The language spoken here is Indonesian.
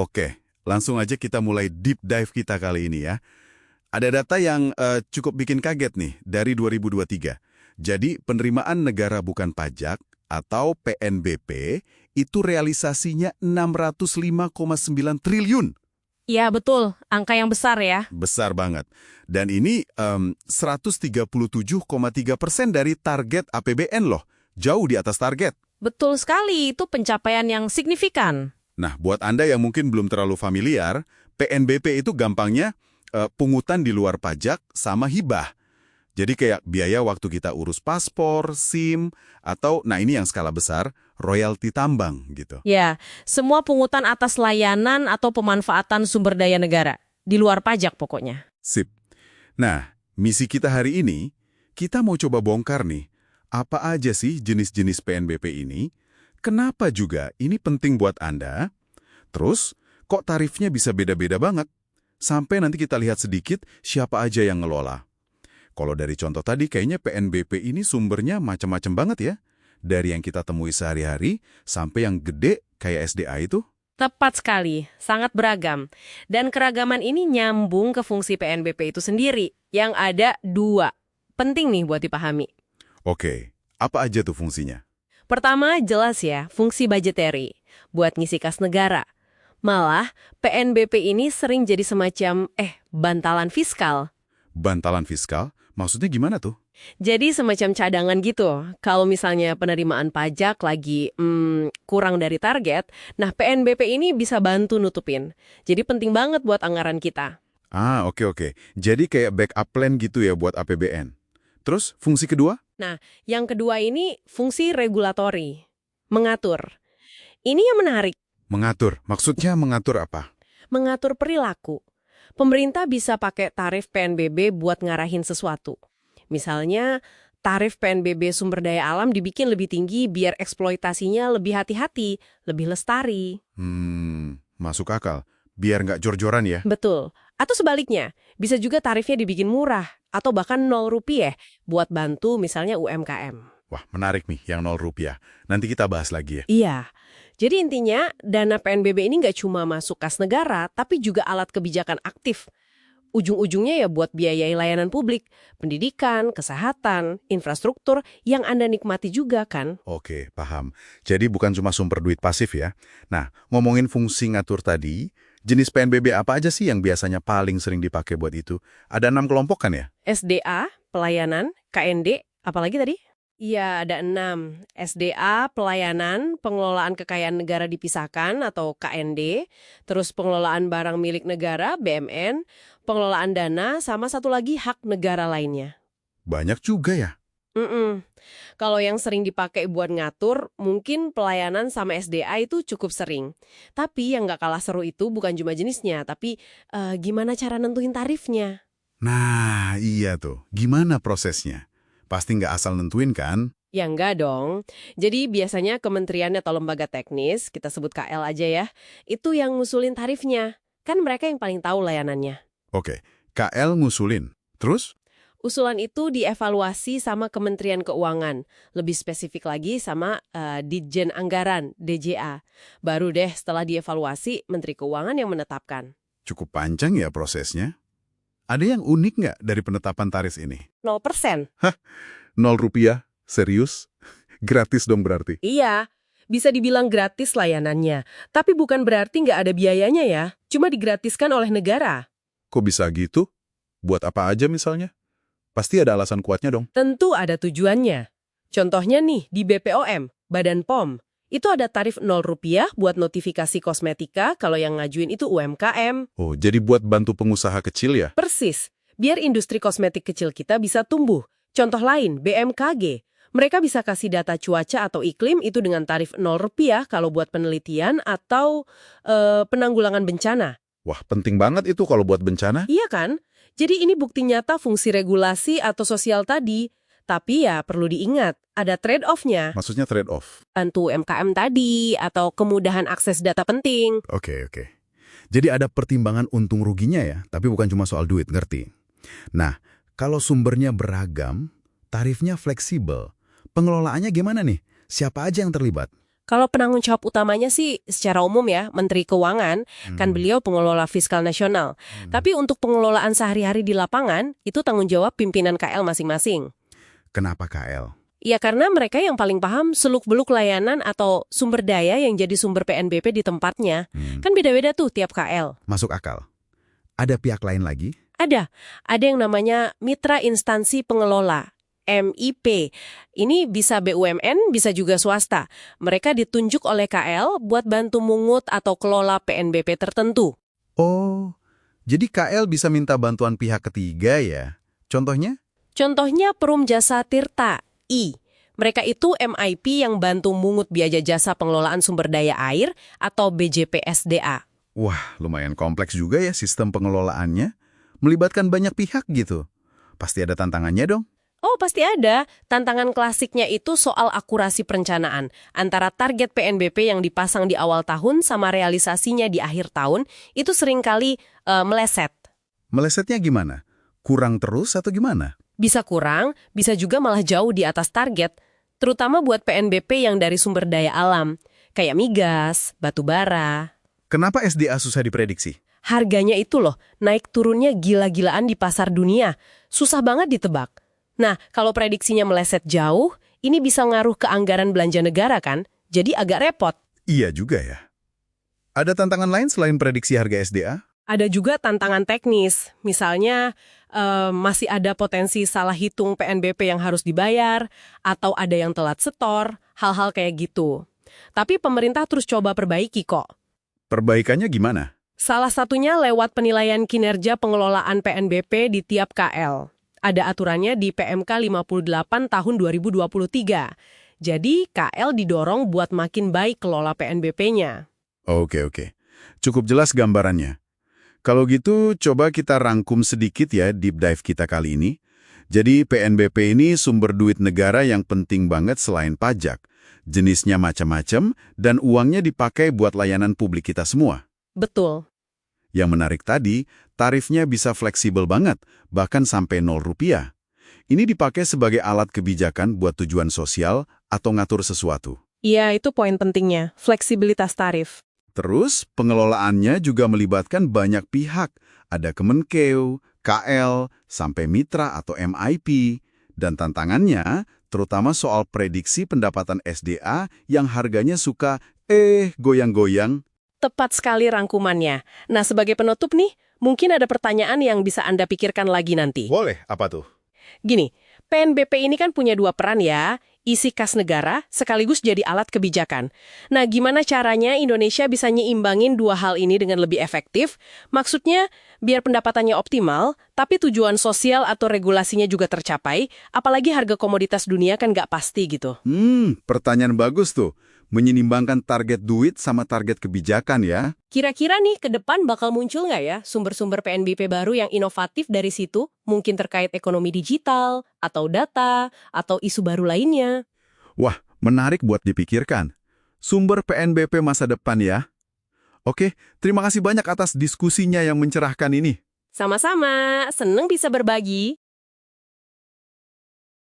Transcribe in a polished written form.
Oke, langsung aja kita mulai deep dive kita kali ini ya. Ada data yang cukup bikin kaget nih dari 2023. Jadi penerimaan negara bukan pajak atau PNBP itu realisasinya 605,9 triliun. Iya, betul. Angka yang besar ya. Besar banget. Dan ini 137,3% dari target APBN loh. Jauh di atas target. Betul sekali, itu pencapaian yang signifikan. Nah, buat Anda yang mungkin belum terlalu familiar, PNBP itu gampangnya pungutan di luar pajak sama hibah. Jadi kayak biaya waktu kita urus paspor, SIM, atau, nah ini yang skala besar, royalti tambang gitu. Ya, semua pungutan atas layanan atau pemanfaatan sumber daya negara. Di luar pajak pokoknya. Sip. Nah, misi kita hari ini, kita mau coba bongkar nih, apa aja sih jenis-jenis PNBP ini? Kenapa juga ini penting buat Anda? Terus, kok tarifnya bisa beda-beda banget? Sampai nanti kita lihat sedikit siapa aja yang ngelola. Kalau dari contoh tadi, kayaknya PNBP ini sumbernya macam-macam banget ya. Dari yang kita temui sehari-hari, sampai yang gede kayak SDA itu. Tepat sekali, sangat beragam. Dan keragaman ini nyambung ke fungsi PNBP itu sendiri, yang ada 2. Penting nih buat dipahami. Oke, apa aja tuh fungsinya? Pertama, jelas ya, fungsi budgetary, buat ngisi kas negara. Malah, PNBP ini sering jadi semacam, bantalan fiskal. Bantalan fiskal? Maksudnya gimana tuh? Jadi semacam cadangan gitu. Kalau misalnya penerimaan pajak lagi kurang dari target, nah PNBP ini bisa bantu nutupin. Jadi penting banget buat anggaran kita. Ah, oke. Jadi kayak backup plan gitu ya buat APBN. Terus, fungsi kedua? Nah, yang kedua ini fungsi regulatory, mengatur. Ini yang menarik. Mengatur. Maksudnya mengatur apa? Mengatur perilaku. Pemerintah bisa pakai tarif PNBP buat ngarahin sesuatu. Misalnya, tarif PNBP sumber daya alam dibikin lebih tinggi biar eksploitasinya lebih hati-hati, lebih lestari. Masuk akal. Biar nggak jor-joran ya? Betul. Atau sebaliknya, bisa juga tarifnya dibikin murah, atau bahkan 0 rupiah buat bantu misalnya UMKM. Wah, menarik nih yang 0 rupiah. Nanti kita bahas lagi ya. Iya. Jadi intinya, dana PNBP ini nggak cuma masuk kas negara, tapi juga alat kebijakan aktif. Ujung-ujungnya ya buat biayai layanan publik, pendidikan, kesehatan, infrastruktur yang Anda nikmati juga kan? Oke, paham. Jadi bukan cuma sumber duit pasif ya. Nah, ngomongin fungsi ngatur tadi, jenis PNBP apa aja sih yang biasanya paling sering dipakai buat itu? Ada 6 kelompok kan ya? SDA, pelayanan, KND, apalagi tadi? Iya, ada 6. SDA, pelayanan, pengelolaan kekayaan negara dipisahkan atau KND, terus pengelolaan barang milik negara, BMN, pengelolaan dana, sama satu lagi hak negara lainnya. Banyak juga ya? Kalau yang sering dipakai buat ngatur, mungkin pelayanan sama SDA itu cukup sering. Tapi yang nggak kalah seru itu bukan cuma jenisnya, tapi gimana cara nentuin tarifnya. Nah, iya tuh. Gimana prosesnya? Pasti nggak asal nentuin kan? Ya enggak dong. Jadi biasanya kementerian atau lembaga teknis, kita sebut KL aja ya, itu yang ngusulin tarifnya. Kan mereka yang paling tahu layanannya. Oke, KL ngusulin. Terus? Usulan itu dievaluasi sama Kementerian Keuangan. Lebih spesifik lagi sama Ditjen Anggaran, DJA. Baru deh setelah dievaluasi, Menteri Keuangan yang menetapkan. Cukup panjang ya prosesnya. Ada yang unik nggak dari penetapan tarif ini? 0%. 0 rupiah? Serius? Gratis dong berarti? Iya, bisa dibilang gratis layanannya. Tapi bukan berarti nggak ada biayanya ya. Cuma digratiskan oleh negara. Kok bisa gitu? Buat apa aja misalnya? Pasti ada alasan kuatnya dong. Tentu ada tujuannya. Contohnya nih, di BPOM, Badan POM, itu ada tarif 0 rupiah buat notifikasi kosmetika kalau yang ngajuin itu UMKM. Oh, jadi buat bantu pengusaha kecil ya? Persis, biar industri kosmetik kecil kita bisa tumbuh. Contoh lain, BMKG. Mereka bisa kasih data cuaca atau iklim itu dengan tarif 0 rupiah kalau buat penelitian atau penanggulangan bencana. Wah, penting banget itu kalau buat bencana. Iya kan? Jadi ini bukti nyata fungsi regulasi atau sosial tadi. Tapi ya perlu diingat, ada trade-off-nya. Maksudnya trade-off? Bantu UMKM tadi atau kemudahan akses data penting. Oke. Jadi ada pertimbangan untung ruginya ya, tapi bukan cuma soal duit, ngerti? Nah, kalau sumbernya beragam, tarifnya fleksibel, pengelolaannya gimana nih? Siapa aja yang terlibat? Kalau penanggung jawab utamanya sih secara umum ya, Menteri Keuangan, kan beliau pengelola fiskal nasional. Tapi untuk pengelolaan sehari-hari di lapangan, itu tanggung jawab pimpinan KL masing-masing. Kenapa KL? Ya karena mereka yang paling paham seluk-beluk layanan atau sumber daya yang jadi sumber PNBP di tempatnya. Kan beda-beda tuh tiap KL. Masuk akal. Ada pihak lain lagi? Ada yang namanya Mitra Instansi Pengelola, MIP. Ini bisa BUMN, bisa juga swasta. Mereka ditunjuk oleh KL buat bantu mungut atau kelola PNBP tertentu. Oh, jadi KL bisa minta bantuan pihak ketiga ya? Contohnya? Contohnya Perum Jasa Tirta, I. Mereka itu MIP yang bantu mungut biaya jasa pengelolaan sumber daya air atau BJPSDA. Wah, lumayan kompleks juga ya sistem pengelolaannya. Melibatkan banyak pihak gitu. Pasti ada tantangannya dong. Oh, pasti ada. Tantangan klasiknya itu soal akurasi perencanaan. Antara target PNBP yang dipasang di awal tahun sama realisasinya di akhir tahun, itu seringkali meleset. Melesetnya gimana? Kurang terus atau gimana? Bisa kurang, bisa juga malah jauh di atas target. Terutama buat PNBP yang dari sumber daya alam. Kayak migas, batu bara. Kenapa SDA susah diprediksi? Harganya itu loh, naik turunnya gila-gilaan di pasar dunia. Susah banget ditebak. Nah, kalau prediksinya meleset jauh, ini bisa ngaruh ke anggaran belanja negara kan? Jadi agak repot. Iya juga ya. Ada tantangan lain selain prediksi harga SDA? Ada juga tantangan teknis. Misalnya, masih ada potensi salah hitung PNBP yang harus dibayar, atau ada yang telat setor, hal-hal kayak gitu. Tapi pemerintah terus coba perbaiki kok. Perbaikannya gimana? Salah satunya lewat penilaian kinerja pengelolaan PNBP di tiap KL. Ada aturannya di PMK 58 tahun 2023. Jadi KL didorong buat makin baik kelola PNBP-nya. Oke. Cukup jelas gambarannya. Kalau gitu, coba kita rangkum sedikit ya deep dive kita kali ini. Jadi PNBP ini sumber duit negara yang penting banget selain pajak. Jenisnya macam-macam dan uangnya dipakai buat layanan publik kita semua. Betul. Yang menarik tadi, tarifnya bisa fleksibel banget, bahkan sampai Rp0. Ini dipakai sebagai alat kebijakan buat tujuan sosial atau ngatur sesuatu. Iya, itu poin pentingnya, fleksibilitas tarif. Terus, pengelolaannya juga melibatkan banyak pihak. Ada Kemenkeu, KL, sampai mitra atau MIP. Dan tantangannya, terutama soal prediksi pendapatan SDA yang harganya suka goyang-goyang. Tepat sekali rangkumannya. Nah, sebagai penutup nih, mungkin ada pertanyaan yang bisa Anda pikirkan lagi nanti. Boleh, apa tuh? Gini, PNBP ini kan punya dua peran ya, isi kas negara sekaligus jadi alat kebijakan. Nah, gimana caranya Indonesia bisa nyiimbangin dua hal ini dengan lebih efektif? Maksudnya, biar pendapatannya optimal, tapi tujuan sosial atau regulasinya juga tercapai, apalagi harga komoditas dunia kan nggak pasti gitu. Pertanyaan bagus tuh. Menyeimbangkan target duit sama target kebijakan ya. Kira-kira nih ke depan bakal muncul nggak ya sumber-sumber PNBP baru yang inovatif dari situ? Mungkin terkait ekonomi digital, atau data, atau isu baru lainnya. Wah, menarik buat dipikirkan. Sumber PNBP masa depan ya. Oke, terima kasih banyak atas diskusinya yang mencerahkan ini. Sama-sama, seneng bisa berbagi.